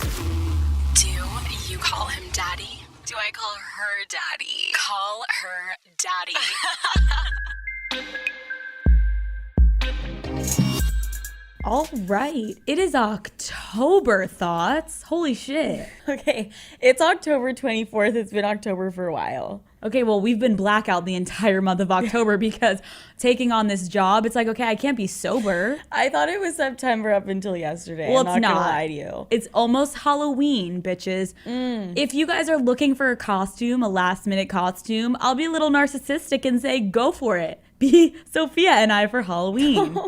Do you call him daddy? Do I call her daddy? Call her daddy. All right, it is October, thoughts. Holy shit. Okay, it's October 24th. It's been October for a while. Okay, well, we've been blackout the entire month of October because taking on this job, it's like, okay, I can't be sober. I thought it was September up until yesterday. Well, I'm it's not not. gonna lie to you. It's almost Halloween, bitches. If you guys are looking for a costume, a last minute costume, I'll be a little narcissistic and say, go for it. Be Sophia and I for Halloween.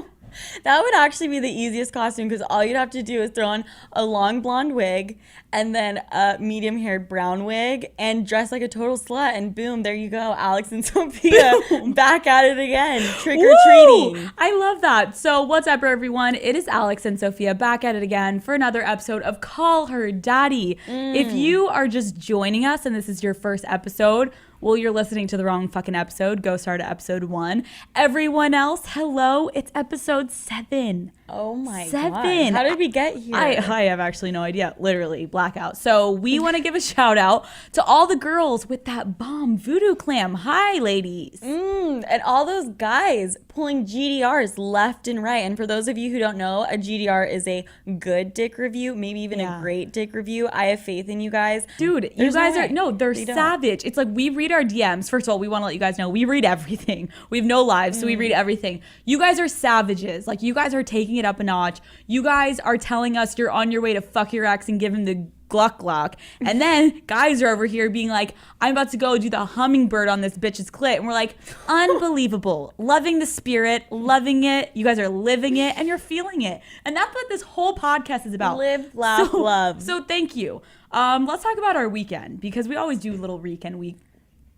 That would actually be the easiest costume because all you'd have to do is throw on a long blonde wig and then a medium haired brown wig and dress like a total slut, and boom, there you go, Alex and Sophia back at it again, trick or treating. I love that. So what's up, everyone? It is Alex and Sophia back at it again for another episode of Call Her Daddy. If you are just joining us and this is your first episode, well, you're listening to the wrong fucking episode. Go start at episode 1. Everyone else, hello. It's episode 7. Oh my 7. God. How did we get here? I have actually no idea. Literally, blackout. So we want to give a shout out to all the girls with that bomb voodoo clam. Hi, ladies. And all those guys pulling GDRs left and right. And for those of you who don't know, a GDR is a good dick review, maybe even a great dick review. I have faith in you guys. Dude, you guys they're savage. It's like we read our DMs. First of all, we want to let you guys know we read everything. We have no lives, so we read everything. You guys are savages. Like, you guys are taking it up a notch. You guys are telling us you're on your way to fuck your ex and give him the gluck. And then guys are over here being like, I'm about to go do the hummingbird on this bitch's clit. And we're like, unbelievable. Loving the spirit, loving it. You guys are living it and you're feeling it. And that's what this whole podcast is about. Live, laugh, love. So thank you. Let's talk about our weekend because we always do little weekend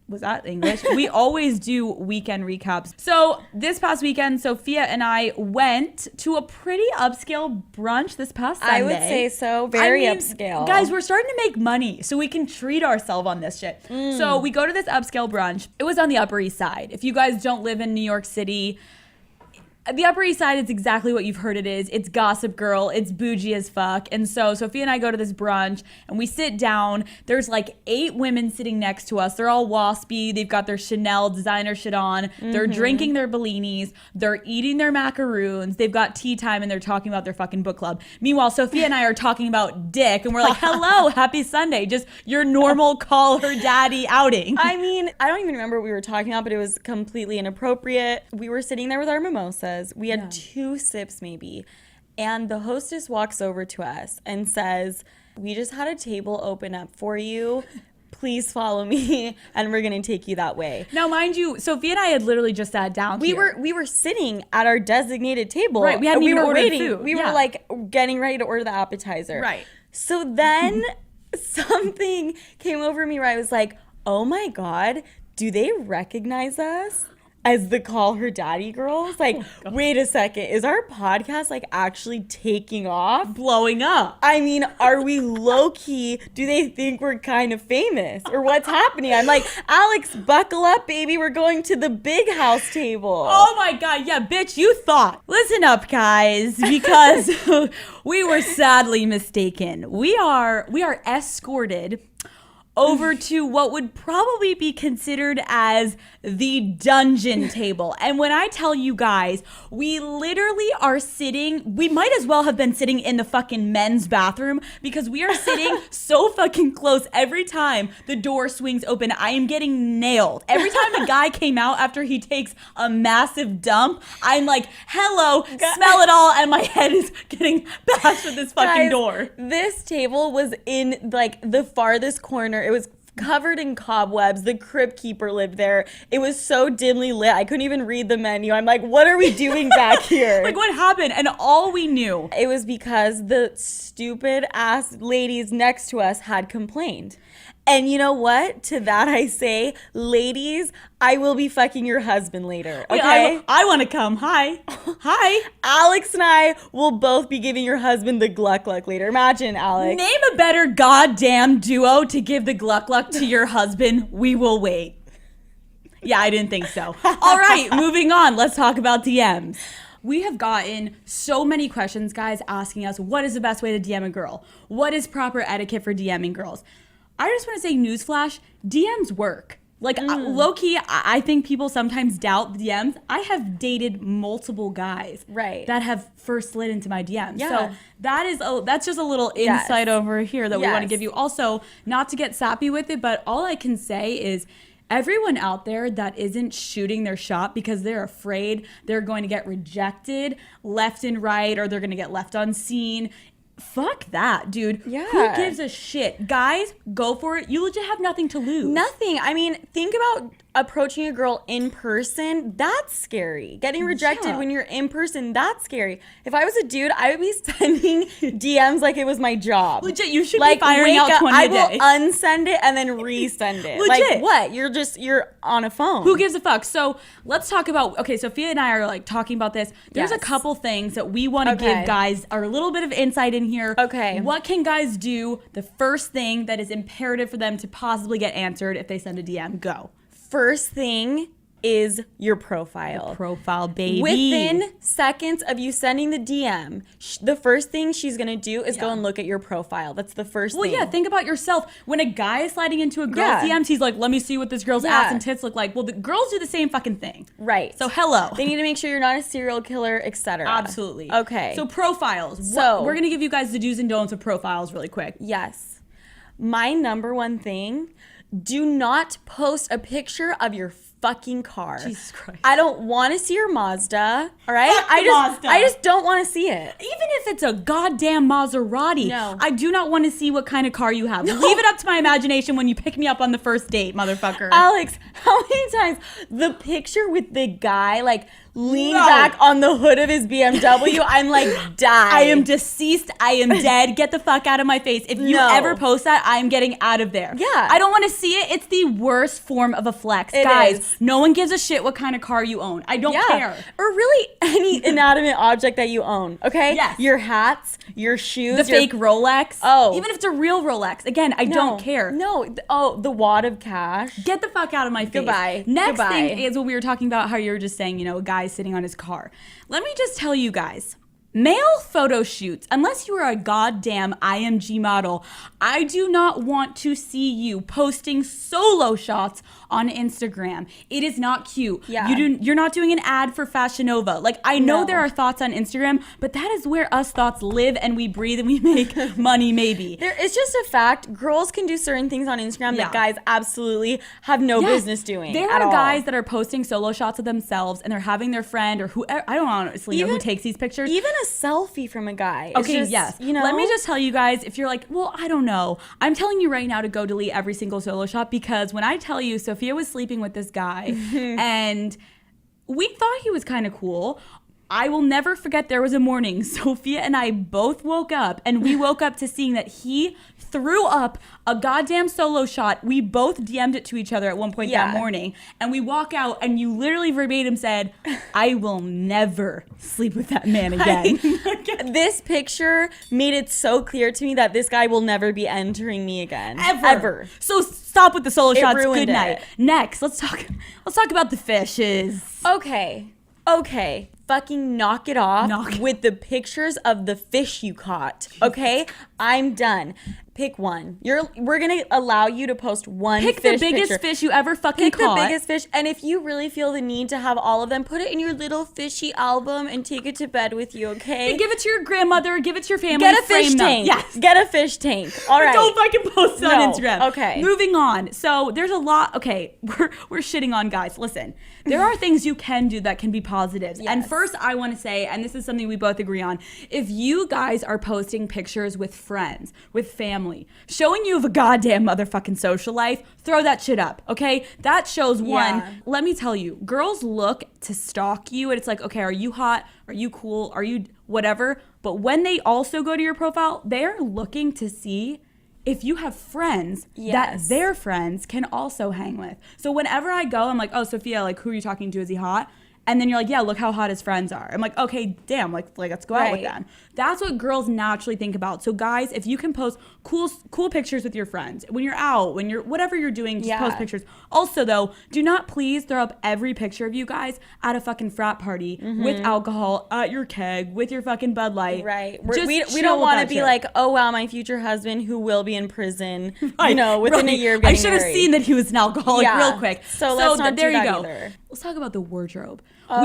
Was that English? We always do weekend recaps. So this past weekend, Sophia and I went to a pretty upscale brunch this past Sunday. I would say so. Very upscale. Guys, we're starting to make money so we can treat ourselves on this shit. So we go to this upscale brunch. It was on the Upper East Side. If you guys don't live in New York City, the Upper East Side is exactly what you've heard it is. It's Gossip Girl. It's bougie as fuck. And so Sophia and I go to this brunch and we sit down. There's like 8 women sitting next to us. They're all waspy. They've got their Chanel designer shit on. They're drinking their Bellinis. They're eating their macaroons. They've got tea time and they're talking about their fucking book club. Meanwhile, Sophia and I are talking about dick and we're like, hello, happy Sunday. Just your normal call her daddy outing. I mean, I don't even remember what we were talking about, but it was completely inappropriate. We were sitting there with our mimosas. We had 2 sips maybe. And the hostess walks over to us and says, we just had a table open up for you. Please follow me and we're going to take you that way. Now, mind you, Sophia and I had literally just sat down We were sitting at our designated table. Right, we hadn't even ordered food. We were like getting ready to order the appetizer. Right. So then something came over me where I was like, oh my God, do they recognize us as the Call Her Daddy girls? Like, wait a second, is our podcast like actually taking off? Blowing up. I mean, are we low-key? Do they think we're kind of famous? Or what's happening? I'm like, Alex, buckle up, baby. We're going to the big house table. Oh my God, yeah, bitch, you thought. Listen up, guys, because we were sadly mistaken. We are escorted over to what would probably be considered as the dungeon table. And when I tell you guys, we literally are sitting, we might as well have been sitting in the fucking men's bathroom because we are sitting so fucking close. Every time the door swings open, I am getting nailed. Every time a guy came out after he takes a massive dump, I'm like, hello, smell it all, and my head is getting bashed with this fucking door. This table was in like the farthest corner. It was covered in cobwebs. The crypt keeper lived there. It was so dimly lit. I couldn't even read the menu. I'm like, what are we doing back here? Like, what happened? And all we knew. It was because the stupid ass ladies next to us had complained. And you know what? To that I say, ladies, I will be fucking your husband later, okay? Wait, I want to come. Hi. Hi. Alex and I will both be giving your husband the gluck later. Imagine, Alex. Name a better goddamn duo to give the gluck to your husband. We will wait. Yeah, I didn't think so. All right, moving on. Let's talk about DMs. we have gotten so many questions, guys, asking us, what is the best way to DM a girl? What is proper etiquette for DMing girls? I just want to say, newsflash, DMs work. Like, low-key, I think people sometimes doubt the DMs. I have dated multiple guys that have first slid into my DMs. Yeah. So that's just a little insight over here that we want to give you. Also, not to get sappy with it, but all I can say is everyone out there that isn't shooting their shot because they're afraid they're going to get rejected left and right, or they're going to get left unseen. Fuck that, dude. Yeah. Who gives a shit? Guys, go for it. You legit have nothing to lose. Nothing. I mean, think about approaching a girl in person. That's scary. Getting rejected when you're in person, that's scary. If I was a dude, I would be sending DMs like it was my job. Legit, you should be firing out 20 a day. I will unsend it and then resend it. Legit. Like, what? You're on a phone. Who gives a fuck? So let's talk about, okay, Sophia and I are like talking about this. There's a couple things that we want to give guys a little bit of insight in here. Okay. What can guys do? The first thing that is imperative for them to possibly get answered if they send a DM, go. First thing is your profile. The profile, baby. Within seconds of you sending the DM, the first thing she's going to do is go and look at your profile. That's the first thing. Well, yeah, think about yourself. When a guy is sliding into a girl's DMs, he's like, let me see what this girl's ass and tits look like. Well, the girls do the same fucking thing. Right. So, hello. They need to make sure you're not a serial killer, etc. Absolutely. Okay. So, profiles. So, we're going to give you guys the do's and don'ts of profiles really quick. Yes. My number one thing, do not post a picture of your fucking car. Jesus Christ. I don't want to see your Mazda. All right? Mazda. I just don't want to see it. Even if it's a goddamn Maserati, No. I do not want to see what kind of car you have. No. Leave it up to my imagination when you pick me up on the first date, motherfucker. Alex, how many times the picture with the guy like leaned back on the hood of his BMW, I'm like, die. I am deceased. I am dead. Get the fuck out of my face. If you ever post that, I'm getting out of there. Yeah. I don't want to see it. It's the worst form of a flex. Guys, no one gives a shit what kind of car you own. I don't care. Or really any inanimate object that you own, okay? Yes. Your hats, your shoes. The fake Rolex. Oh. Even if it's a real Rolex. Again, I don't care. No. Oh, the wad of cash. Get the fuck out of my face. Goodbye. Next thing is what we were talking about, how you were just saying, a guy sitting on his car. Let me just tell you guys, male photo shoots, unless you are a goddamn IMG model, I do not want to see you posting solo shots on Instagram. It is not cute. Yeah. You're not doing an ad for Fashion Nova. Like, I know there are thoughts on Instagram, but that is where us thoughts live and we breathe and we make money, maybe. It's just a fact. Girls can do certain things on Instagram that guys absolutely have no business doing. There are guys that are posting solo shots of themselves and they're having their friend or whoever, I don't honestly know who takes these pictures. Even a selfie from a guy. Okay, just, yes. Let me just tell you guys, if you're like, well, I don't know. I'm telling you right now to go delete every single solo shot, because when I tell you Sophia was sleeping with this guy and we thought he was kind of cool. I will never forget, there was a morning Sophia and I both woke up and we woke up to seeing that he threw up a goddamn solo shot. We both DM'd it to each other at one point that morning, and we walk out and you literally verbatim said, I will never sleep with that man again. This picture made it so clear to me that this guy will never be entering me again. Ever. So stop with the solo shots. Good night. It. Next, let's talk about the fishes. Okay. Fucking knock it off with the pictures of the fish you caught. Okay? I'm done. Pick one. We're gonna allow you to post one fish Pick the biggest fish you ever fucking caught. Pick the biggest fish, and if you really feel the need to have all of them, put it in your little fishy album and take it to bed with you, okay? And give it to your grandmother, give it to your family. Get a fish tank. Yes. Get a fish tank. All right. Don't fucking post it on Instagram. Okay. Moving on. So there's a lot. Okay, we're shitting on guys. Listen, there are things you can do that can be positives. Yes. And first, I want to say, and this is something we both agree on, if you guys are posting pictures with friends, with family, showing you have a goddamn motherfucking social life, throw that shit up, okay? That shows one. Let me tell you, girls look to stalk you, and it's like, okay, are you hot? Are you cool? Are you whatever? But when they also go to your profile, they're looking to see if you have friends that their friends can also hang with. So whenever I go, I'm like, oh, Sophia, like, who are you talking to? Is he hot? And then you're like, yeah, look how hot his friends are. I'm like, okay, damn, like let's go out with them. That's what girls naturally think about. So guys, if you can post cool pictures with your friends when you're out, when you're whatever you're doing, just post pictures. Also though, do not please throw up every picture of you guys at a fucking frat party with alcohol, at your keg, with your fucking Bud Light. Right. We don't want to be like, oh wow, my future husband who will be in prison, within a year of getting I should have seen that he was an alcoholic real quick. So let's not there do you that go. either. Let's talk about the wardrobe. Oh.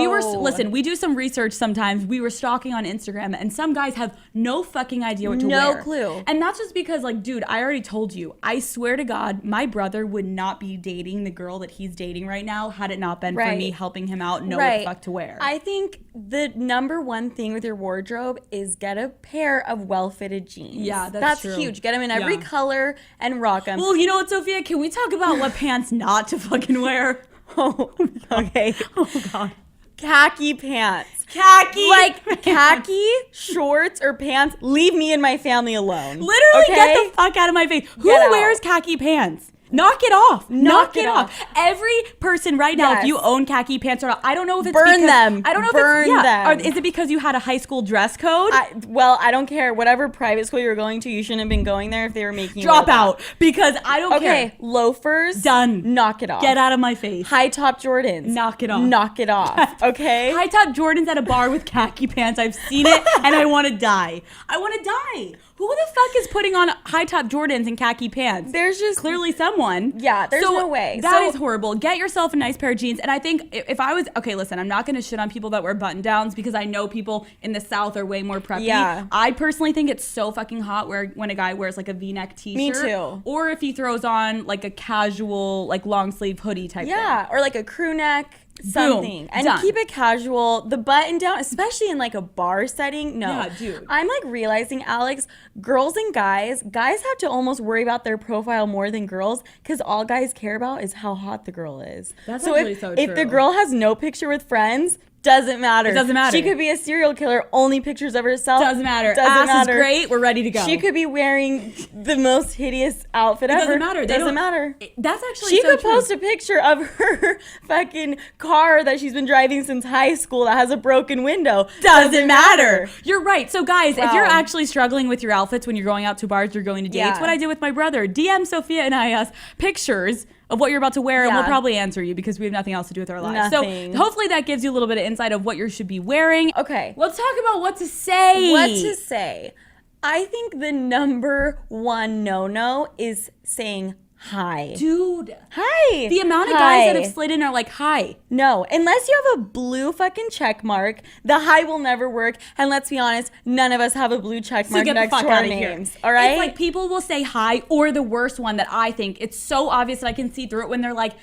We do some research sometimes. We were stalking on Instagram, and some guys have no fucking idea what to wear. No clue. And that's just because, like, dude, I already told you. I swear to God, my brother would not be dating the girl that he's dating right now had it not been for me helping him out know what the fuck to wear. I think the number one thing with your wardrobe is get a pair of well-fitted jeans. Yeah, that's true. Huge. Get them in every color and rock them. Well, you know what, Sophia? Can we talk about what pants not to fucking wear? Oh, okay. Oh, God. Khaki pants. Khaki shorts or pants. Leave me and my family alone. Literally, get the fuck out of my face. Who wears khaki pants? Knock it off. Knock it off. Every person right now, if you own khaki pants or not, I don't know if it's burn them. I don't know burn if it's them. Is it because you had a high school dress code? I don't care. Whatever private school you were going to, you shouldn't have been going there if they were making you drop out because I don't care. Okay, loafers. Done. Knock it off. Get out of my face. High top Jordans. Knock it off. Knock it off. Okay. High top Jordans at a bar with khaki pants. I've seen it and I want to die. I want to die. Who the fuck is putting on high top Jordans and khaki pants? There's just clearly someone. Yeah, there's no way. That is horrible. Get yourself a nice pair of jeans. And I think if I was, okay, listen, I'm not going to shit on people that wear button downs because I know people in the South are way more preppy. Yeah. I personally think it's so fucking hot when a guy wears like a V-neck t-shirt. Me too. Or if he throws on like a casual, like long sleeve hoodie type thing. Yeah, or like a crew neck. Something. Boom, and done. Keep it casual. The button down, especially in like a bar setting. No. Yeah, dude. I'm like realizing, Alex, girls and guys have to almost worry about their profile more than girls because all guys care about is how hot the girl is. That's so actually if, so if true. the girl has no picture with friends, doesn't matter. It doesn't matter. She could be a serial killer, only pictures of herself. Doesn't matter. Doesn't Ass matter. is great. We're ready to go. She could be wearing the most hideous outfit ever. Doesn't matter. Doesn't matter. That's actually She so could true. post a picture of her fucking car that she's been driving since high school that has a broken window. Doesn't matter. You're right. So guys, if you're Wow. actually struggling with your outfits when you're going out to bars, you're going to dates, Yeah. what I did with my brother, DM Sophia and I pictures of what you're about to wear, and we'll Yeah. probably answer you because we have nothing else to do with our lives. Nothing. So hopefully that gives you a little bit of insight of what you should be wearing. Okay. Let's talk about what to say. What to say? I think the number one no-no is saying hi. Dude. Hi. The amount of guys that have slid in are like, hi. No, unless you have a blue fucking check mark, the hi will never work. And let's be honest, none of us have a blue check So mark get the next fuck to our out of here. names. All right? It's like people will say hi, or the worst one that I think, it's so obvious that I can see through it when they're like,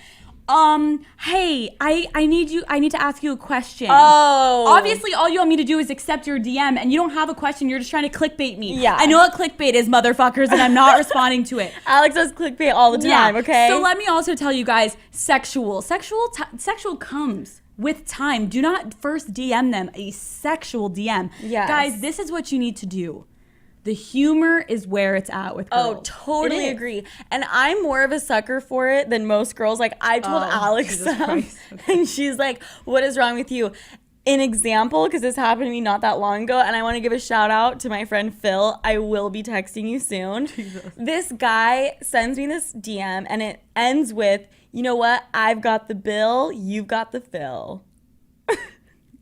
hey, I need to ask you a question. Oh. Obviously, all you want me to do is accept your DM, and you don't have a question. You're just trying to clickbait me. Yeah. I know what clickbait is, motherfuckers, and I'm not responding to it. Alex does clickbait all the time, okay? So let me also tell you guys, sexual comes with time. Do not first DM them a sexual DM. Yes. Guys, this is what you need to do. The humor is where it's at with girls. Oh, totally It is. agree. And I'm more of a sucker for it than most girls. Like, I told Alex Jesus some, Christ. Okay. and she's like, what is wrong with you? An example, because this happened to me not that long ago, and I want to give a shout out to my friend Phil. I will be texting you soon. Jesus. This guy sends me this DM, and it ends with, you know what? I've got the bill, you've got the fill.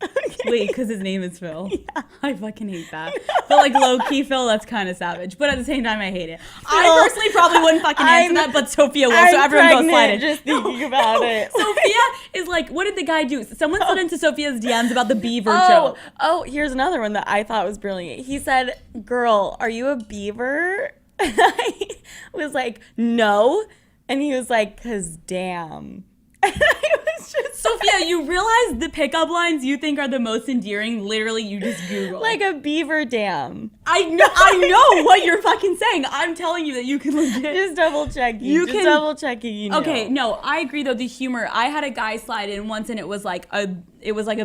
Okay. Wait, because his name is Phil. Yeah. I fucking hate that. But like low-key Phil, that's kind of savage. But at the same time, I hate it. I personally probably wouldn't fucking answer that, but Sophia will, so everyone goes slide it. Just thinking about it. Sophia is like, what did the guy do? Someone slid into Sophia's DMs about the beaver joke. Oh, here's another one that I thought was brilliant. He said, girl, are you a beaver? And I was like, no. And he was like, 'cause damn. And I was just Sophia, you realize the pickup lines you think are the most endearing, literally you just Google. like a beaver dam. I know what you're fucking saying. I'm telling you that you can legit. Just double checking. You just can- double checking. You know. Okay, no, I agree though. The humor. I had a guy slide in once, and it was like a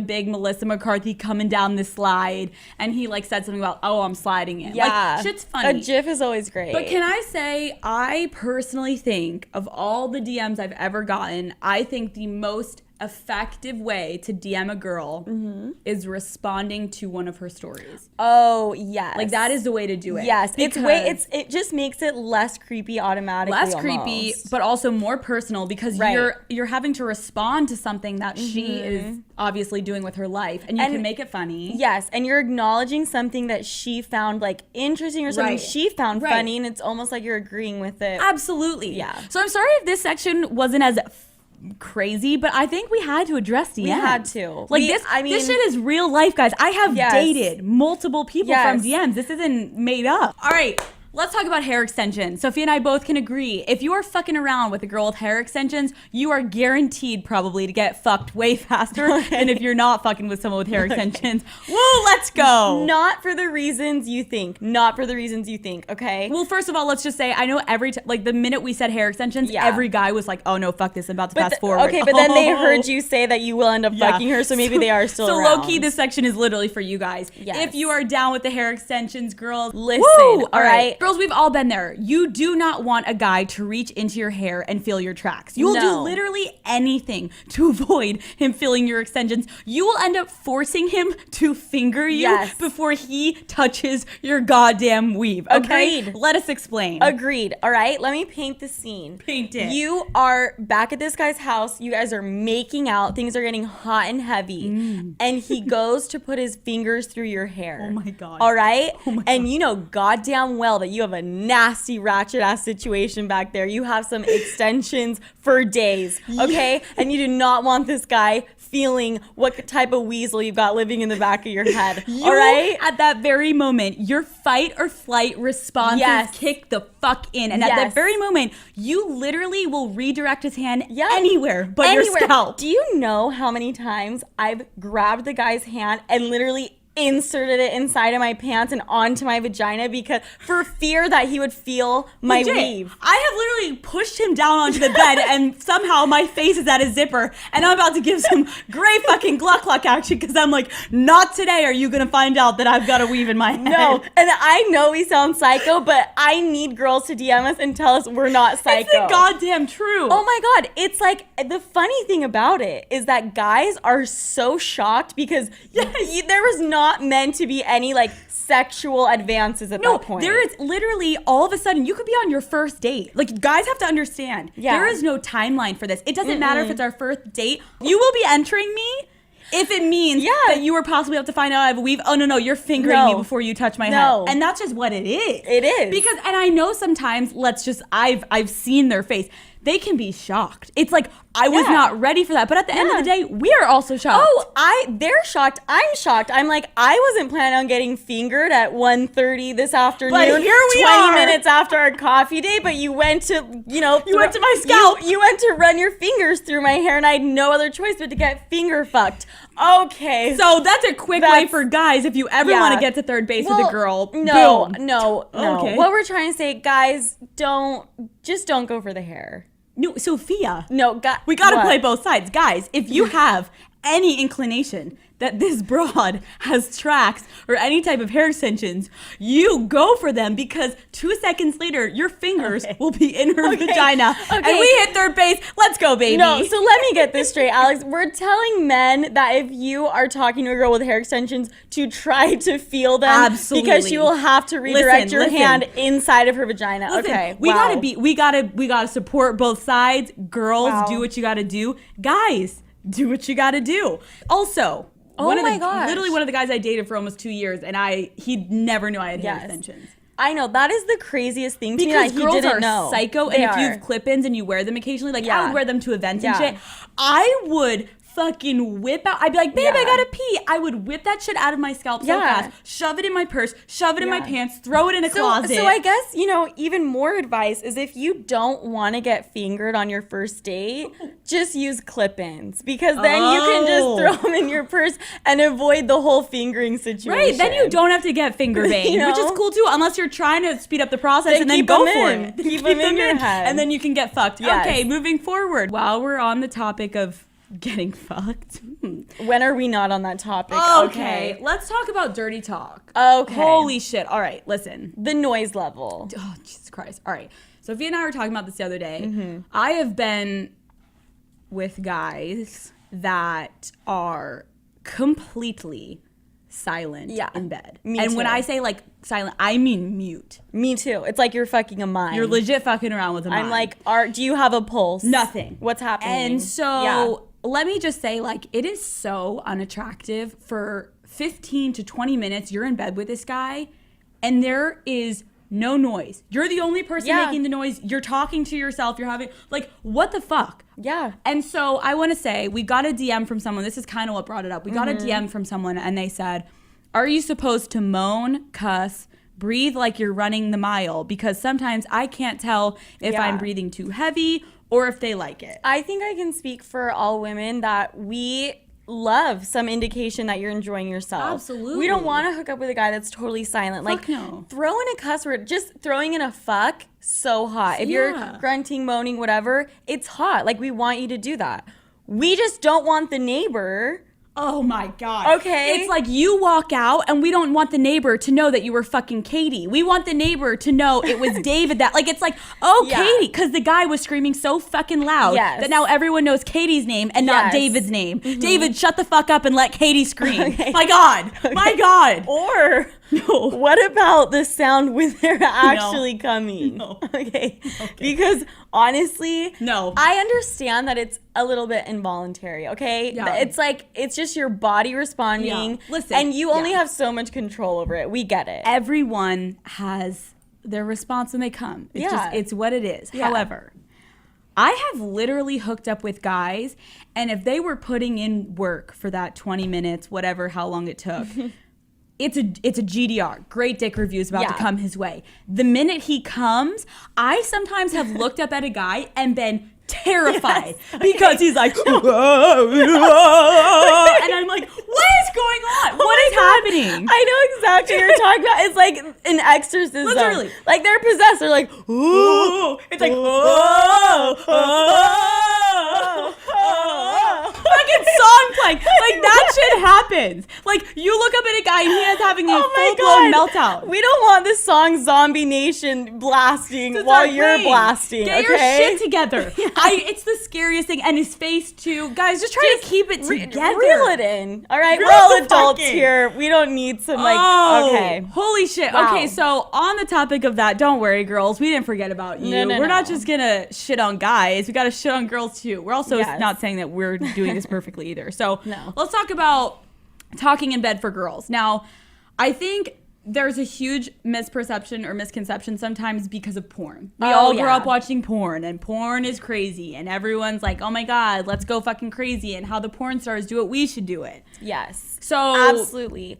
big Melissa McCarthy coming down the slide, and he like said something about, "Oh, I'm sliding in." Yeah, like, shit's funny. A GIF is always great. But can I say, I personally think of all the DMs I've ever gotten, I think the most effective way to DM a girl is responding to one of her stories. Oh, yes. Like, that is the way to do it. Yes. It just makes it less creepy automatically. Less creepy, but also more personal because you're having to respond to something that she is obviously doing with her life, and you can make it funny. Yes, and you're acknowledging something that she found like interesting or something she found funny, and it's almost like you're agreeing with it. Absolutely. Yeah. So I'm sorry if this section wasn't as crazy, but I think we had to address DMs. We had to. This shit is real life, guys. I have dated multiple people from DMs. This isn't made up. All right. Let's talk about hair extensions. Sophia and I both can agree. If you are fucking around with a girl with hair extensions, you are guaranteed probably to get fucked way faster than if you're not fucking with someone with hair extensions. Woo, let's go. Not for the reasons you think. Not for the reasons you think, okay? Well, first of all, let's just say, I know the minute we said hair extensions, every guy was like, oh no, fuck this, I'm about to fast forward. Okay, but then they heard you say that you will end up fucking her, so maybe they are still around. So low-key, this section is literally for you guys. Yes. If you are down with the hair extensions, girls, listen, woo, all right? Girls, we've all been there. You do not want a guy to reach into your hair and feel your tracks. You will do literally anything to avoid him feeling your extensions. You will end up forcing him to finger you before he touches your goddamn weave. Okay? Agreed. Let us explain. Agreed. All right, let me paint the scene. Paint it. You are back at this guy's house. You guys are making out. Things are getting hot and heavy. And he goes to put his fingers through your hair. Oh my God. All right? Oh my and God. you know goddamn well that you have a nasty ratchet ass situation back there. You have some extensions for days, okay? And you do not want this guy feeling what type of weasel you've got living in the back of your head. All right? At that very moment, your fight or flight responses kick the fuck in. And at that very moment, you literally will redirect his hand anywhere but your scalp. Do you know how many times I've grabbed the guy's hand and literally inserted it inside of my pants and onto my vagina because for fear that he would feel my weave. I have literally pushed him down onto the bed and somehow my face is at his zipper and I'm about to give some great fucking gluck action because I'm like, not today are you gonna find out that I've got a weave in my head. No, and I know we sound psycho, but I need girls to DM us and tell us we're not psycho. It's the goddamn true. Oh my God, it's like, the funny thing about it is that guys are so shocked because there was not meant to be any like sexual advances at that point. There is literally all of a sudden you could be on your first date. Like, guys have to understand. There is no timeline for this. It doesn't matter if it's our first date. You will be entering me if it means that you were possibly about to find out I have a weave. Oh no, you're fingering me before you touch my head. And that's just what it is. It is. Because, and I know sometimes, I've seen their face. They can be shocked. It's like, I was not ready for that. But at the end of the day, we are also shocked. Oh, they're shocked. I'm shocked. I'm like, I wasn't planning on getting fingered at 1:30 this afternoon. But here we 20 are. minutes after our coffee date, but you went to, you went to my scalp. You went to run your fingers through my hair and I had no other choice but to get finger fucked. Okay. So that's a quick way for guys if you ever want to get to third base with a girl. No. Okay. What we're trying to say, guys, don't go for the hair. No, Sophia. No, we gotta play both sides. Guys, if you have any inclination that this broad has tracks or any type of hair extensions, you go for them because 2 seconds later, your fingers will be in her vagina. And we hit third base. Let's go, baby. No, so let me get this straight, Alex. We're telling men that if you are talking to a girl with hair extensions to try to feel them because you will have to redirect your hand inside of her vagina. Listen, we gotta support both sides. Girls, do what you gotta do. Guys, do what you gotta do. Also, literally one of the guys I dated for almost 2 years, and he never knew I had hair extensions. I know, that is the craziest thing to me because that he girls didn't are know. psycho, and if you have clip-ins and you wear them occasionally, like I would wear them to events and shit, I would fucking whip out. I'd be like, babe, I gotta pee. I would whip that shit out of my scalp so fast, shove it in my purse, shove it in my pants, throw it in a closet. So I guess, even more advice is if you don't want to get fingered on your first date, just use clip-ins because then you can just throw them in your purse and avoid the whole fingering situation. Right, then you don't have to get finger banged, which is cool too, unless you're trying to speed up the process and then go for it. Keep them in your head. And then you can get fucked. Yes. Okay, moving forward. While we're on the topic of getting fucked. When are we not on that topic? Okay, let's talk about dirty talk. Okay. Holy shit. All right, listen. The noise level. Oh, Jesus Christ. All right. Sophia and I were talking about this the other day. I have been with guys that are completely silent in bed. Me too. When I say like silent, I mean mute. Me too. It's like you're fucking a mime. You're legit fucking around with a mime. I'm like, do you have a pulse? Nothing. What's happening? And so let me just say, like, it is so unattractive for 15 to 20 minutes. You're in bed with this guy and there is no noise. You're the only person making the noise. You're talking to yourself. You're having, like, what the fuck? Yeah. And so I want to say, we got a DM from someone. This is kind of what brought it up. We got a DM from someone and they said, are you supposed to moan, cuss, breathe like you're running the mile? Because sometimes I can't tell if I'm breathing too heavy or if they like it. I think I can speak for all women that we love some indication that you're enjoying yourself. Absolutely. We don't want to hook up with a guy that's totally silent. Fuck like, no. throw in a cuss word, just throwing in a fuck, so hot. If you're grunting, moaning, whatever, it's hot. Like, we want you to do that. We just don't want the neighbor. Oh my God. Okay. It's like you walk out and we don't want the neighbor to know that you were fucking Katie. We want the neighbor to know it was David that, like, it's like, Katie, because the guy was screaming so fucking loud that now everyone knows Katie's name and not David's name. David, shut the fuck up and let Katie scream. Okay. My God. My God. Or what about the sound when they're actually coming? No. Okay. Because honestly, no. I understand that it's a little bit involuntary, okay? Yeah. It's like, it's just your body responding. Yeah. Listen, and you only have so much control over it. We get it. Everyone has their response when they come. It's just, it's what it is. Yeah. However, I have literally hooked up with guys, and if they were putting in work for that 20 minutes, whatever, how long it took, it's a GDR. Great dick reviews about to come his way. The minute he comes, I sometimes have looked up at a guy and been terrified because he's like, and I'm like, what is going on? What is happening? I know exactly what you're talking about. It's like an exorcism. Literally. Like, they're possessed. They're like, ooh. It's like, fucking song playing. Like, that shit happens. Like, you look up at a guy and he is having a full-blown meltdown. We don't want this song Zombie Nation blasting while you're blasting. Get your shit together. It's the scariest thing. And his face, too. Guys, just try to keep it together. Reel it in. All right? We're all adults here. We don't need some, okay. Holy shit. Wow. Okay, so on the topic of that, don't worry, girls. We didn't forget about you. We're not just going to shit on guys. We got to shit on girls, too. We're also not saying that we're doing this perfectly either. So let's talk about talking in bed for girls. Now, I think there's a huge misperception or misconception sometimes because of porn. We all grew up watching porn, and porn is crazy, and everyone's like, oh my God, let's go fucking crazy, and how the porn stars do it, we should do it. Yes. So absolutely.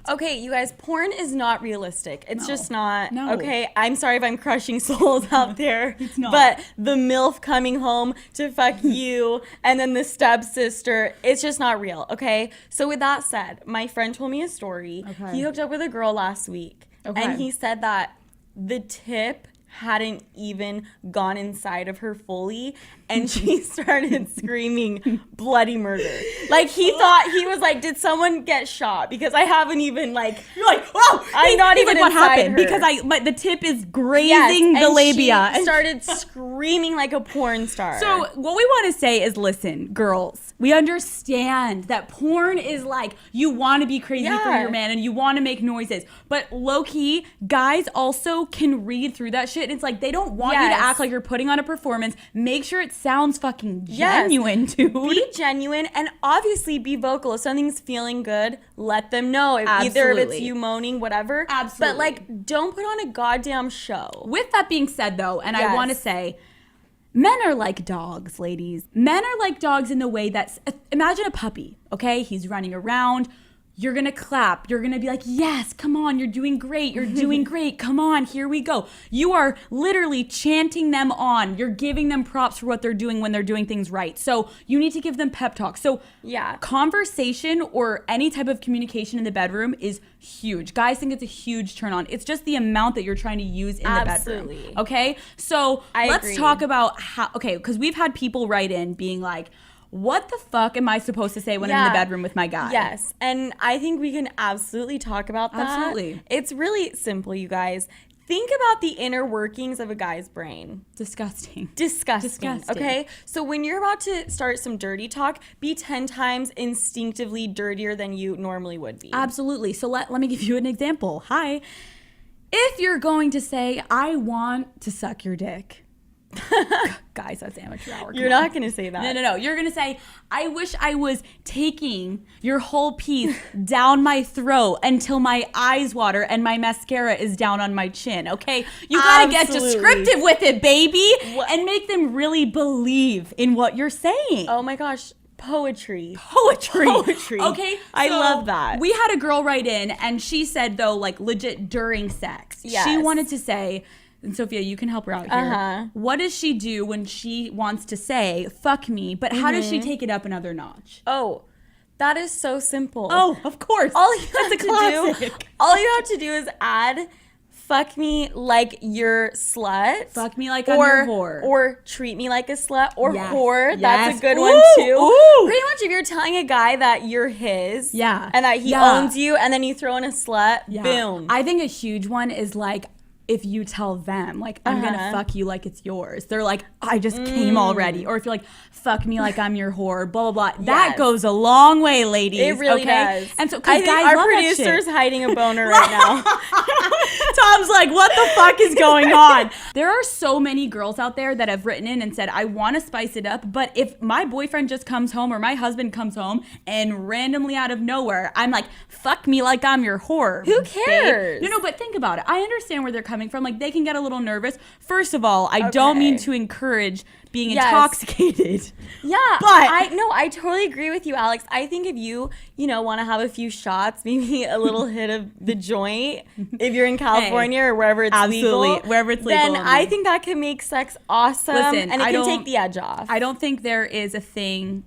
Okay, you guys, porn is not realistic. It's just not. No. Okay, I'm sorry if I'm crushing souls out there. It's not. But the MILF coming home to fuck you and then the stepsister, it's just not real, okay? So with that said, my friend told me a story. Okay. He hooked up with a girl last week. Okay. And he said that the tip hadn't even gone inside of her fully, and she started screaming bloody murder. Like, he thought, he was like, did someone get shot? Because I haven't even, like, you're like, oh, I'm not even like, what inside happened? her. Because the tip is grazing the labia. She started screaming like a porn star. So what we want to say is, listen, girls, we understand that porn is like, you want to be crazy for your man and you want to make noises, but low-key, guys also can read through that shit. It's like, they don't want you to act like you're putting on a performance. Make sure it sounds fucking genuine, dude. Be genuine and obviously be vocal. If something's feeling good, let them know. Either if it's you moaning, whatever. Absolutely. But, like, don't put on a goddamn show. With that being said, though, and I want to say, men are like dogs, ladies. Men are like dogs in the way that, imagine a puppy, okay? He's running around. You're going to clap. You're going to be like, yes, come on. You're doing great. You're doing great. Come on. Here we go. You are literally chanting them on. You're giving them props for what they're doing when they're doing things right. So you need to give them pep talk. So conversation or any type of communication in the bedroom is huge. Guys think it's a huge turn on. It's just the amount that you're trying to use in the bedroom. Okay? So let's talk about how, because we've had people write in being like, what the fuck am I supposed to say when I'm in the bedroom with my guy? Yes, and I think we can absolutely talk about that. Absolutely. It's really simple, you guys. think about the inner workings of a guy's brain. Disgusting. Disgusting. Okay? So when you're about to start some dirty talk, be 10 times instinctively dirtier than you normally would be. Absolutely. So let me give you an example. Hi. If you're going to say, I want to suck your dick. Guys, that's amateur hour. You're not going to say that. No. You're going to say, I wish I was taking your whole piece down my throat until my eyes water and my mascara is down on my chin, okay? You got to get descriptive with it, baby, and make them really believe in what you're saying. Oh my gosh. Poetry. Okay. I love that. We had a girl write in and she said, though, like legit during sex. Yes. She wanted to say, and Sophia, you can help her out here. What does she do when she wants to say, fuck me, but how does she take it up another notch? Oh, that is so simple. Oh, of course. All you have to do is add fuck me like you're slut. Fuck me like I'm your whore. Or treat me like a slut or whore. Yes. That's a good one too. Ooh. Pretty much if you're telling a guy that you're his and that he owns you and then you throw in a slut, boom. I think a huge one is like, if you tell them, like, I'm gonna fuck you like it's yours. They're like, I just came already. Or if you're like, fuck me like I'm your whore, blah, blah, blah. That goes a long way, ladies. It really does. And so, I think guys our love producer's hiding a boner right now. Tom's like, what the fuck is going on? There are so many girls out there that have written in and said, I want to spice it up, but if my boyfriend just comes home or my husband comes home and randomly out of nowhere, I'm like, fuck me like I'm your whore. Who cares? No, but think about it. I understand where they're coming from. Like, they can get a little nervous. First of all, I don't mean to encourage being intoxicated. Yeah, but I totally agree with you, Alex. I think if you want to have a few shots, maybe a little hit of the joint, if you're in California or wherever it's legal, then I think that can make sex awesome. Listen, and it can take the edge off. I don't think there is a thing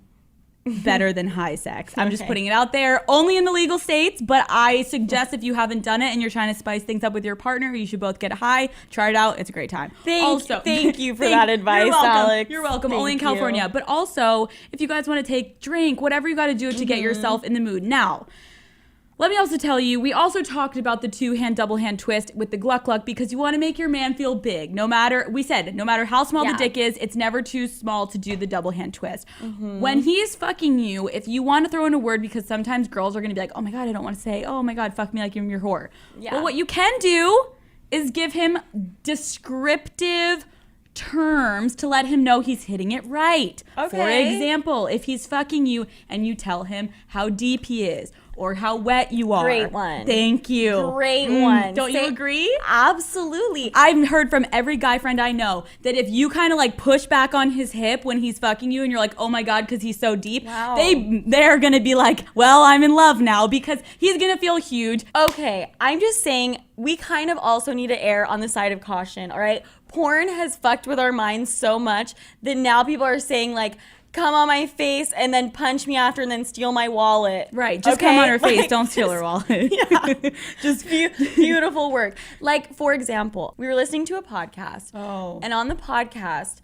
better than high sex. I'm just putting it out there. Only in the legal states, but I suggest if you haven't done it and you're trying to spice things up with your partner, you should both get high, try it out. It's a great time. Thank you for that advice, Alex. You're welcome. Only in California. But also, if you guys want to drink, whatever you got to do to get yourself in the mood. Now, let me also tell you, we also talked about the two-hand, double-hand twist with the gluck-gluck because you want to make your man feel big. No matter how small the dick is, it's never too small to do the double-hand twist. When he's fucking you, if you want to throw in a word, because sometimes girls are going to be like, oh my God, I don't want to say, oh my God, fuck me like you're your whore. Yeah. Well, what you can do is give him descriptive terms to let him know he's hitting it right. Okay. For example, if he's fucking you and you tell him how deep he is, or how wet you are. Great one. Thank you. Great one. Don't you agree? Absolutely. I've heard from every guy friend I know that if you kind of like push back on his hip when he's fucking you and you're like, oh my God, because he's so deep, they're going to be like, well, I'm in love now because he's going to feel huge. Okay, I'm just saying we kind of also need to err on the side of caution, all right? Porn has fucked with our minds so much that now people are saying like, come on my face and then punch me after and then steal my wallet. Right. Just come on her face. Don't steal her wallet. Yeah. Just beautiful work. Like, for example, we were listening to a podcast. Oh. And on the podcast,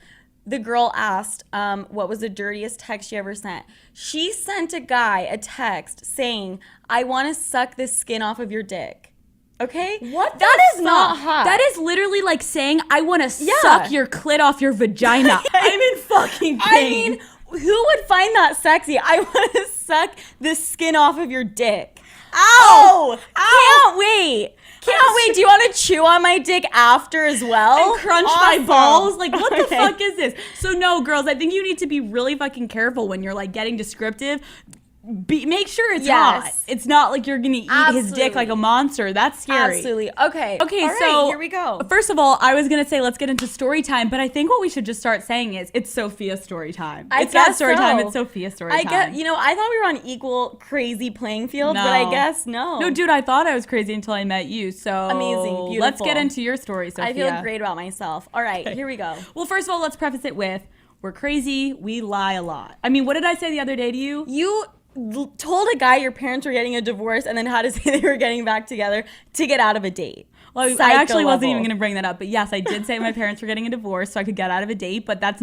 the girl asked what was the dirtiest text she ever sent. She sent a guy a text saying, I want to suck the skin off of your dick. Okay? What? That is not hot. That is literally like saying, I want to suck your clit off your vagina. I'm in fucking pain. I mean, who would find that sexy? I want to suck the skin off of your dick. Ow! Can't wait. Can't wait. Do you want to chew on my dick after as well? And crunch my balls? Like, what the fuck is this? So no, girls, I think you need to be really fucking careful when you're like getting descriptive. Make sure it's hot. It's not like you're gonna eat his dick like a monster. That's scary. Absolutely. Okay. Okay, all so right, here we go. First of all, I was gonna say let's get into story time, but I think what we should just start saying is it's Sophia's story time. It's not story time. It's Sophia's story time. I thought we were on equal crazy playing field, but I guess no. No, dude, I thought I was crazy until I met you. So amazing, beautiful. Let's get into your story, Sophia. I feel great about myself. All right, here we go. Well, first of all, let's preface it with we're crazy. We lie a lot. I mean, what did I say the other day to you? told a guy your parents were getting a divorce and then had to say they were getting back together to get out of a date. Well, I Psycho actually wasn't level. even going to bring that up, but yes, I did say my parents were getting a divorce so I could get out of a date, but that's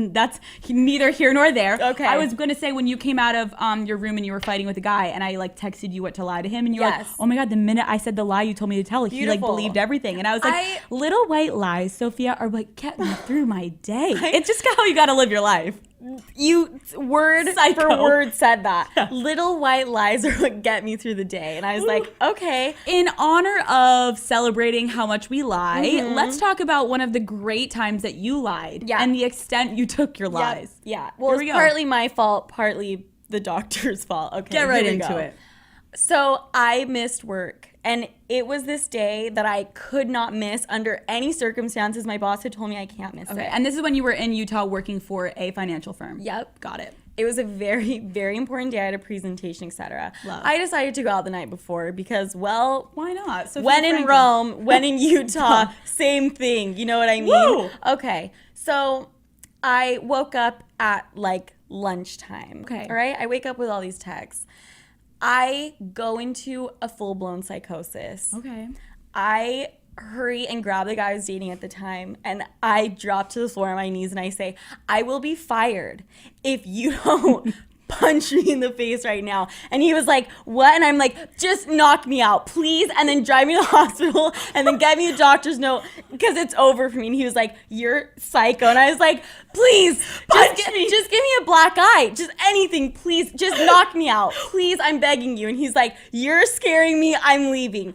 neither here nor there. Okay. I was going to say when you came out of your room and you were fighting with a guy and I like texted you what to lie to him and you were like, Yes. oh my God, the minute I said the lie you told me to tell, he like Beautiful. believed everything. And I was like, little white lies, Sophia, are what kept me through my day. It's just how you got to live your life. You word Psycho. for word said that. Little white lies are what get me through the day. And I was like, okay. In honor of celebrating how much we lie, let's talk about one of the great times that you lied and the extent you took your lies. Yeah. Well, Here we it's go. partly my fault, partly the doctor's fault. Okay. Get right here we into go. it. So I missed work, and it was this day that I could not miss under any circumstances. My boss had told me I can't miss Okay, it. and this is when you were in Utah working for a financial firm. Yep. Got it. It was a very, very important day. I had a presentation, etc. Love. I decided to go out the night before because, well, Why not? Sophia when in Franklin. Rome, when in Utah, same thing. You know what I mean? Woo! Okay. So I woke up at like lunchtime. Okay. All right. I wake up with all these texts. I go into a full-blown psychosis. Okay. I hurry and grab the guy I was dating at the time, and I drop to the floor on my knees and I say, I will be fired if you don't punch me in the face right now. And he was like, what? And I'm like, just knock me out, please, and then drive me to the hospital and then get me a doctor's note because it's over for me. And he was like, you're psycho. And I was like, please, just give me a black eye, just anything, please, just knock me out, please, I'm begging you. And he's like, you're scaring me, I'm leaving.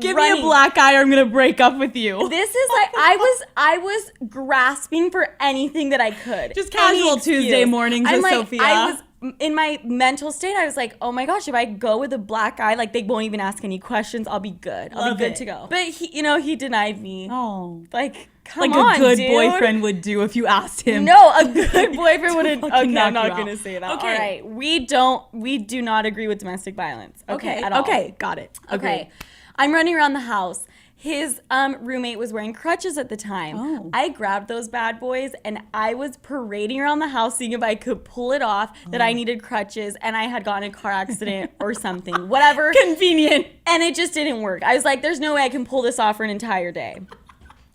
Give me a black eye or I'm gonna break up with you. This is like I was grasping for anything that I could. Just casual Any excuse. Tuesday mornings with like, Sophia. I was in my mental state. I was like, oh my gosh, if I go with a black eye, like they won't even ask any questions. I'll be good. I'll Love be good it. to go. But he denied me. Oh. Like, come Like on, a good dude. boyfriend would do if you asked him. No, a good boyfriend would have. fucking Okay, knock I'm not you out. gonna say that. Okay. All right, we do not agree with domestic violence. Okay, at all. Okay, got it. Okay. Agreed. I'm running around the house. His roommate was wearing crutches at the time. Oh. I grabbed those bad boys and I was parading around the house seeing if I could pull it off that I needed crutches and I had gotten in a car accident or something. Whatever. Convenient. And it just didn't work. I was like, there's no way I can pull this off for an entire day.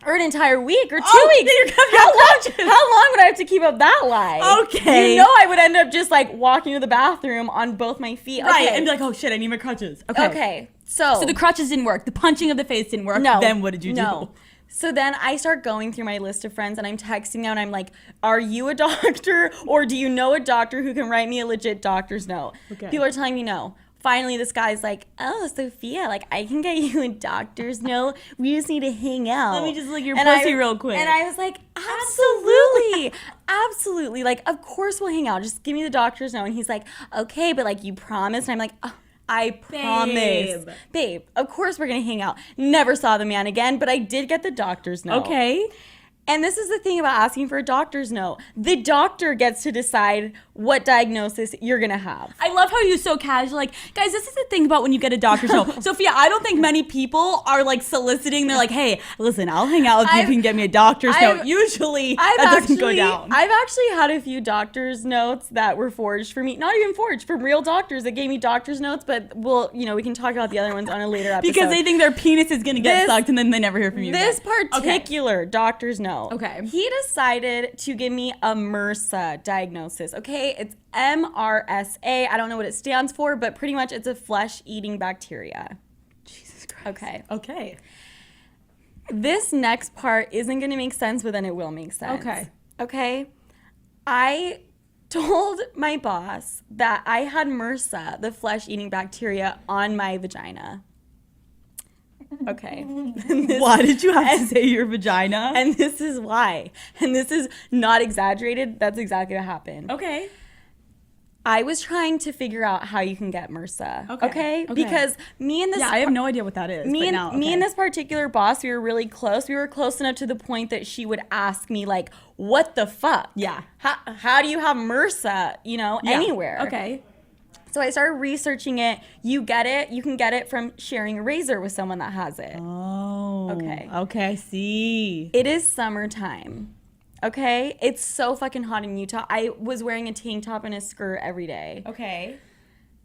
Or an entire week or 2 Oh, weeks. you're coming How long would I have to keep up that lie? Okay. You know I would end up just like walking to the bathroom on both my feet. Right, Okay. and be like, oh shit, I need my crutches. Okay. Okay. So the crutches didn't work. The punching of the face didn't work. no. Then what did you do? So then I start going through my list of friends and I'm texting them and I'm like, are you a doctor or do you know a doctor who can write me a legit doctor's note? Okay. People are telling me no. Finally, this guy's like, oh, Sophia, like I can get you a doctor's note. We just need to hang out. Let me just lick your And pussy real quick. And I was like, absolutely. Absolutely. Like, of course we'll hang out. Just give me the doctor's note. And he's like, okay, but like you promised. And I'm like, oh, I promise. Babe, of course we're going to hang out. Never saw the man again, but I did get the doctor's note. Okay. And this is the thing about asking for a doctor's note. The doctor gets to decide what diagnosis you're going to have. I love how you so casual. Like, guys, this is the thing about when you get a doctor's note. Sophia, I don't think many people are like soliciting. They're like, hey, listen, I'll hang out with you if you can get me a doctor's note. Usually, that doesn't go down. I've actually had a few doctor's notes that were forged for me. Not even forged, from real doctors that gave me doctor's notes. But we can talk about the other ones on a later episode. Because they think their penis is going to get sucked and then they never hear from you This again. particular doctor's note. Okay. He decided to give me a MRSA diagnosis. Okay. It's MRSA. I don't know what it stands for, but pretty much it's a flesh-eating bacteria. Jesus Christ. Okay. Okay. This next part isn't going to make sense, but then it will make sense. Okay. Okay. I told my boss that I had MRSA, the flesh-eating bacteria, on my vagina. Okay. Why did you have to say your vagina? And this is why. And this is not exaggerated. That's exactly what happened. Okay. I was trying to figure out how you can get MRSA. Okay? Because me and this I have no idea what that is. me and this particular boss, we were really close. We were close enough to the point that she would ask me like, "What the fuck? Yeah. How do you have MRSA? Anywhere?" Okay. So I started researching it. You can get it from sharing a razor with someone that has it. Oh. Okay. Okay, I see. It is summertime. Okay? It's so fucking hot in Utah. I was wearing a tank top and a skirt every day. Okay.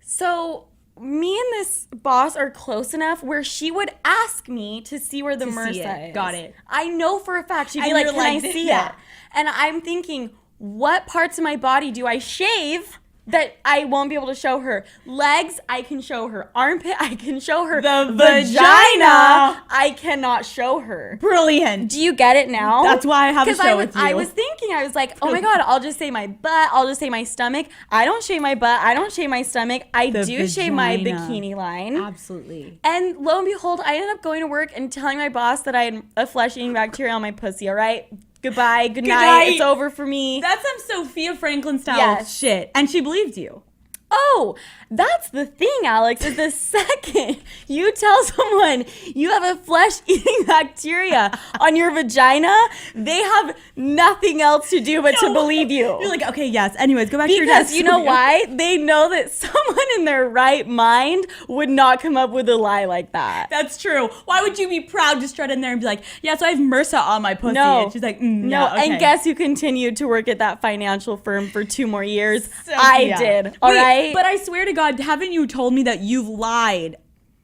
So me and this boss are close enough where she would ask me to see where the MRSA is. Got it. I know for a fact. She'd be And like, you're can I like, see yeah. it? And I'm thinking, what parts of my body do I shave that I won't be able to show her? Legs, I can show her. Armpit, I can show her. The vagina. I cannot show her. Brilliant. Do you get it now? That's why I have a 'Cause show with you. I was thinking, I was like, oh my God, I'll just say my butt. I'll just say my stomach. I don't shave my butt. I don't shave my stomach. I do shave my vagina. bikini line. Absolutely. And lo and behold, I ended up going to work and telling my boss that I had a flesh-eating bacteria on my pussy, all right? Goodbye, good night. It's over for me. That's some Sophia Franklin style Yes. shit. And she believed you. Oh, that's the thing, Alex, is the second you tell someone you have a flesh-eating bacteria on your vagina, they have nothing else to do but to believe you. You're like, okay, yes. Anyways, go back to your desk. Because you know why? They know that someone in their right mind would not come up with a lie like that. That's true. Why would you be proud to strut in there and be like, yeah, so I have MRSA on my pussy? No. And she's like, No, yeah, okay. and guess who continued to work at that financial firm for 2 more years? Sophia. I did, all Wait, right? But I swear to God, haven't you told me that you've lied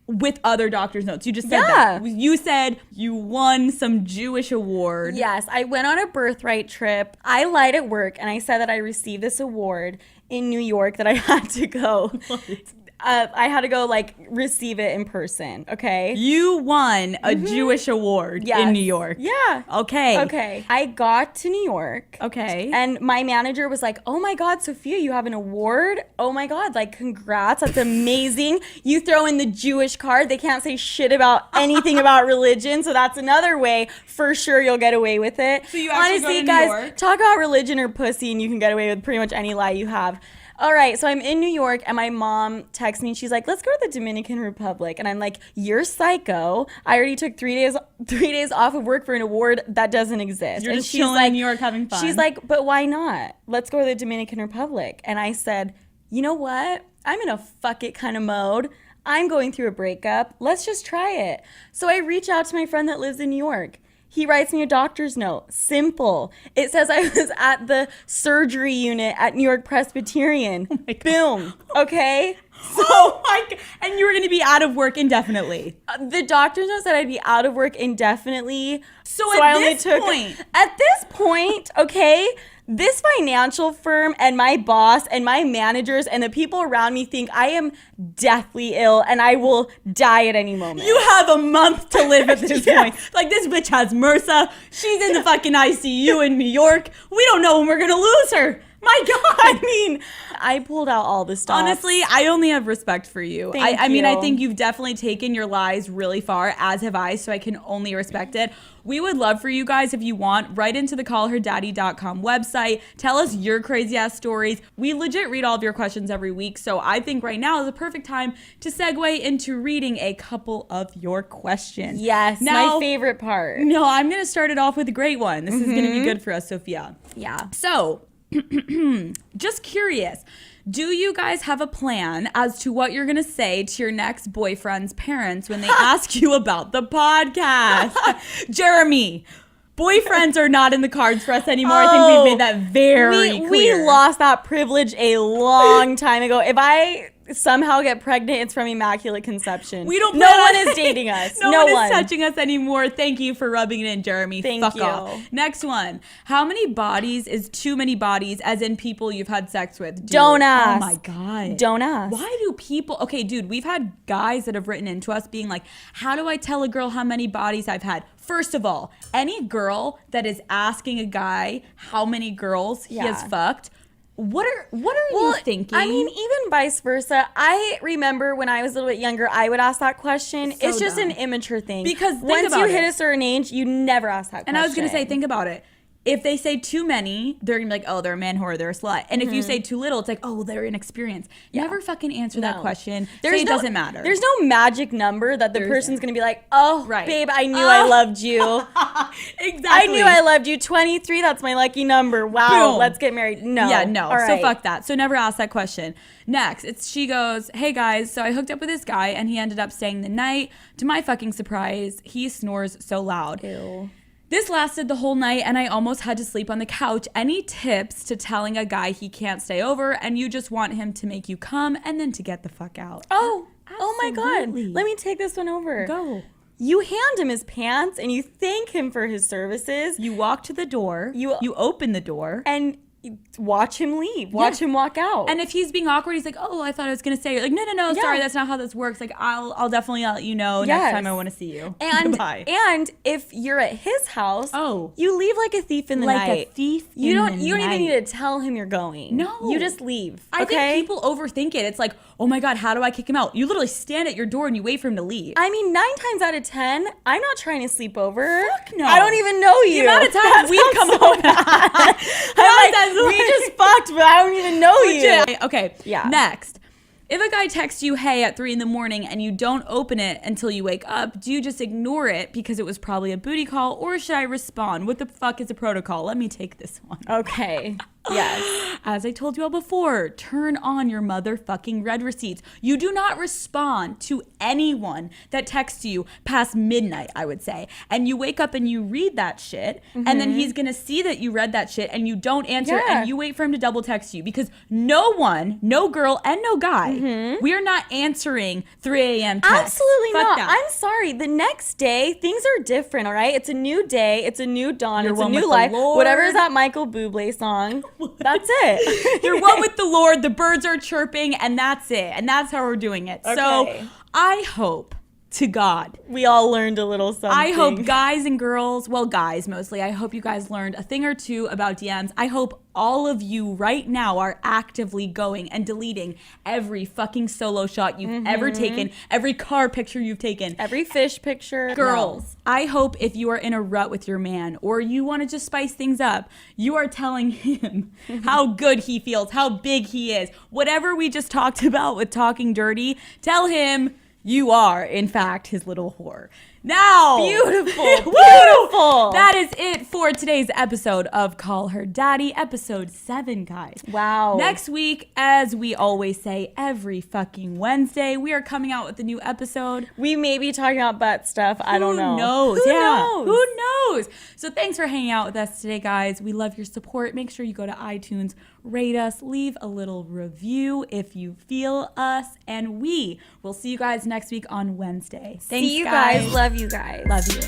with other doctor's notes? You just said Yeah. that. You said you won some Jewish award. Yes, I went on a birthright trip. I lied at work and I said that I received this award in New York that I had to go. I had to go like receive it in person. Okay. You won a Jewish award in New York. Yeah. Okay. Okay. I got to New York. Okay. And my manager was like, oh my God, Sophia, you have an award? Oh my God, like congrats. That's amazing. You throw in the Jewish card. They can't say shit about anything about religion. So that's another way for sure you'll get away with it. So you actually go to New guys, York? talk about religion or pussy and you can get away with pretty much any lie you have. All right, so I'm in New York and my mom texts me and she's like, let's go to the Dominican Republic. And I'm like, you're psycho. I already took 3 days off of work for an award that doesn't exist. You're and just she's chilling like, in New York having fun. She's like, but why not? Let's go to the Dominican Republic. And I said, you know what? I'm in a fuck it kind of mode. I'm going through a breakup. Let's just try it. So I reach out to my friend that lives in New York. He writes me a doctor's note. Simple. It says I was at the surgery unit at New York Presbyterian. Oh my God. Boom. Okay? oh my God. And you were going to be out of work indefinitely. The doctor's note said I'd be out of work indefinitely. So at this point, okay, this financial firm and my boss and my managers and the people around me think I am deathly ill and I will die at any moment. you have a month to live at this point. Like, this bitch has MRSA. She's in the fucking ICU in New York. We don't know when we're going to lose her. My God. I mean, I pulled out all the stops. Honestly, I only have respect for you. Thank I mean, I you. think you've definitely taken your lies really far, as have I, so I can only respect it. We would love for you guys, if you want, write into the callherdaddy.com website. Tell us your crazy ass stories. We legit read all of your questions every week, so I think right now is a perfect time to segue into reading a couple of your questions. Yes, Now, my favorite part. No, I'm going to start it off with a great one. This is going to be good for us, Sophia. Yeah. So, just curious, do you guys have a plan as to what you're going to say to your next boyfriend's parents when they ask you about the podcast? Jeremy, boyfriends are not in the cards for us anymore. I think we've made that very clear. We lost that privilege a long time ago. If I somehow get pregnant, it's from Immaculate Conception. We don't. No one is dating us. No one is touching us anymore. Thank you for rubbing it in, Jeremy. Thank you. Off. Next one. How many bodies is too many bodies, as in people you've had sex with? Don't ask. Oh my God. Don't ask. Why do people? Okay, dude, we've had guys that have written into us being like, "How do I tell a girl how many bodies I've had?" First of all, any girl that is asking a guy how many girls he has fucked. What are you thinking? I mean, even vice versa. I remember when I was a little bit younger, I would ask that question. It's just dumb. an immature thing. Because think once about you it. hit a certain age, you never ask that question. And I was going to say, think about it. If they say too many, they're going to be like, oh, they're a man whore, they're a slut. And if you say too little, it's like, oh, they're inexperienced. Never fucking answer that question. It doesn't matter. There's no magic number that the person's going to be like, oh, Right. babe, I knew I loved you. Exactly. I knew I loved you. 23, that's my lucky number. Wow, Boom. let's get married. No. Yeah, no. All right. So fuck that. So never ask that question. Next, she goes, hey guys, so I hooked up with this guy and he ended up staying the night. To my fucking surprise, he snores so loud. Ew. This lasted the whole night and I almost had to sleep on the couch. Any tips to telling a guy he can't stay over and you just want him to make you come and then to get the fuck out? Oh my God. Absolutely. Let me take this one over. Go. You hand him his pants and you thank him for his services. You walk to the door. You open the door. And watch him leave. Watch him walk out. And if he's being awkward, he's like, "Oh, I thought I was gonna say." You're like, "No, sorry, that's not how this works. Like, I'll definitely let you know next time I want to see you." And Goodbye. and if you're at his house, you leave like a thief in the night. Like a thief. You don't even need to tell him you're going. No, you just leave. I think people overthink it. It's like, oh my God, how do I kick him out? You literally stand at your door and you wait for him to leave. I mean, 9 times out of 10, I'm not trying to sleep over. Fuck no. I don't even know you. The amount of times we've come home. We just fucked, but I don't even know you. Okay. Yeah. Next. If a guy texts you, hey, at 3 a.m. and you don't open it until you wake up, do you just ignore it because it was probably a booty call, or should I respond? What the fuck is a protocol? Let me take this one. Okay. Yes. As I told you all before, turn on your motherfucking read receipts. You do not respond to anyone that texts you past midnight, I would say. And you wake up and you read that shit, and then he's gonna see that you read that shit and you don't answer, and you wait for him to double text you, because no one, no girl and no guy, we are not answering 3 a.m. texts. Absolutely Fuck not. that. I'm sorry. The next day, things are different, all right? It's a new day. It's a new dawn. You're it's a one new with the life. Lord. Whatever is that Michael Bublé song, that's it. You're one with the Lord, the birds are chirping, and that's it. And that's how we're doing it. Okay. So I hope to God, we all learned a little something. I hope guys and girls, well, guys mostly, I hope you guys learned a thing or two about DMs. I hope all of you right now are actively going and deleting every fucking solo shot you've ever taken, every car picture you've taken, every fish picture. Girls, I hope if you are in a rut with your man or you want to just spice things up, you are telling him how good he feels, how big he is. Whatever we just talked about with talking dirty, tell him you are, in fact, his little whore. Now, beautiful. That is it for today's episode of Call Her Daddy, episode 7, guys. Wow. Next week, as we always say, every fucking Wednesday, we are coming out with a new episode. We may be talking about butt stuff. I don't know. Who knows? Who knows? Who knows? So thanks for hanging out with us today, guys. We love your support. Make sure you go to iTunes, rate us, leave a little review if you feel us, and we will see you guys next week on Wednesday. Thanks, see you guys. Love you guys. Love you.